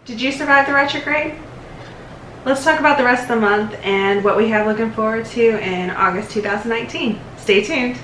Did you survive the retrograde? Let's talk about the rest of the month and what we have looking forward to in August 2019. Stay tuned.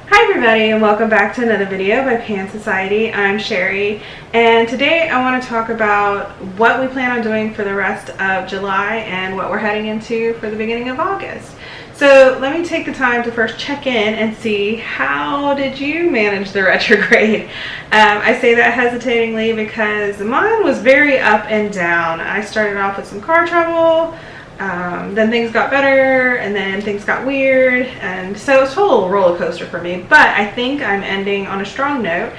Hi everybody, and welcome back to another video by Pan Society. I'm Cherie, and today I want to talk about what we plan on doing for the rest of July and what we're heading into for the beginning of August. So let me take the time to first check in and see, how did you manage the retrograde? I say that hesitatingly because mine was very up and down. I started off with some car trouble. Then things got better, and then things got weird, and so it was a total roller coaster for me. But I think I'm ending on a strong note.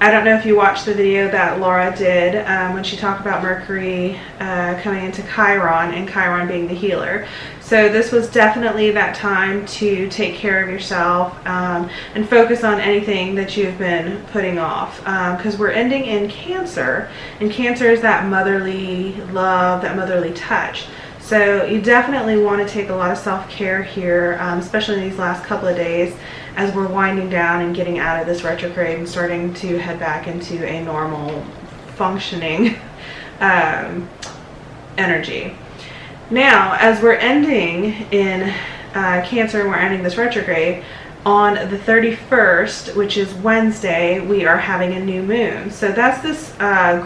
I don't know if you watched the video that Laura did when she talked about Mercury coming into Chiron, and Chiron being the healer. So this was definitely that time to take care of yourself and focus on anything that you've been putting off, because we're ending in Cancer, and Cancer is that motherly love, that motherly touch. So you definitely want to take a lot of self-care here, especially in these last couple of days as we're winding down and getting out of this retrograde and starting to head back into a normal functioning energy. Now, as we're ending in Cancer and we're ending this retrograde, on the 31st, which is Wednesday, we are having a new moon. So that's this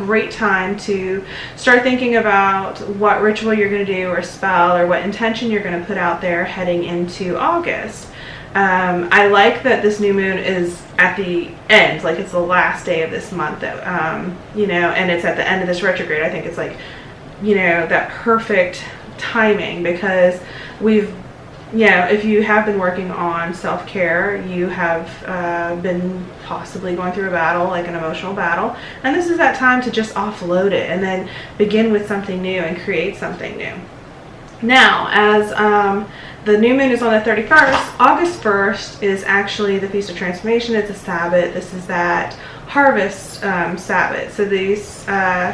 great time to start thinking about what ritual you're going to do, or spell, or what intention you're going to put out there heading into August. I like that this new moon is at the end, like it's the last day of this month, that, you know, and it's at the end of this retrograde. I think it's like, you know, that perfect timing, because we've, you know, if you have been working on self-care, you have been possibly going through a battle, like an emotional battle, and this is that time to just offload it and then begin with something new and create something new. Now, as the new moon is on the 31st, August 1st is actually the Feast of Transformation. It's a Sabbat. This is that harvest Sabbat. So these,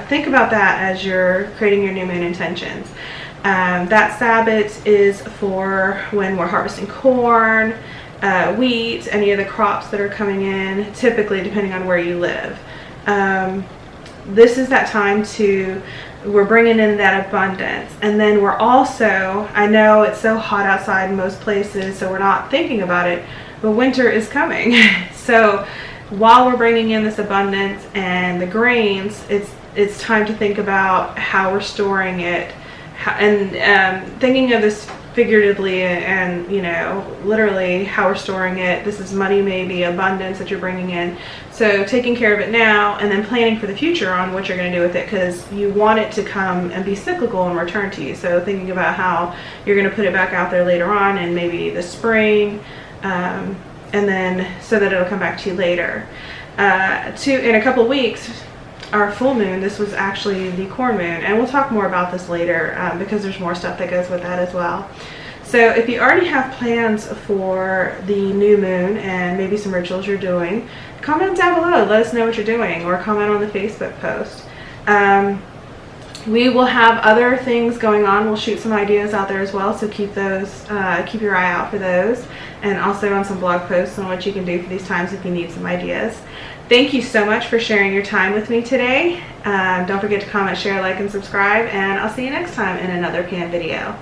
think about that as you're creating your new moon intentions. That Sabbat is for when we're harvesting corn, wheat, any of the crops that are coming in, typically depending on where you live. This is that time we're bringing in that abundance. And then we're also, I know it's so hot outside in most places, so we're not thinking about it, but winter is coming. So while we're bringing in this abundance and the grains, it's time to think about how we're storing it, and thinking of this figuratively and, you know, literally how we're storing it. This is money, maybe abundance that you're bringing in. So taking care of it now, and then planning for the future on what you're going to do with it, because you want it to come and be cyclical and return to you. So thinking about how you're going to put it back out there later on, and maybe the spring, and then so that it'll come back to you later. In a couple of weeks, our full moon, this was actually the corn moon, and we'll talk more about this later because there's more stuff that goes with that as well. So if you already have plans for the new moon and maybe some rituals you're doing, comment down below, let us know what you're doing, or comment on the Facebook post. We will have other things going on. We'll shoot some ideas out there as well, so keep your eye out for those, and also on some blog posts on what you can do for these times if you need some ideas. Thank you so much for sharing your time with me today. Don't forget to comment, share, like, and subscribe, and I'll see you next time in another Pan video.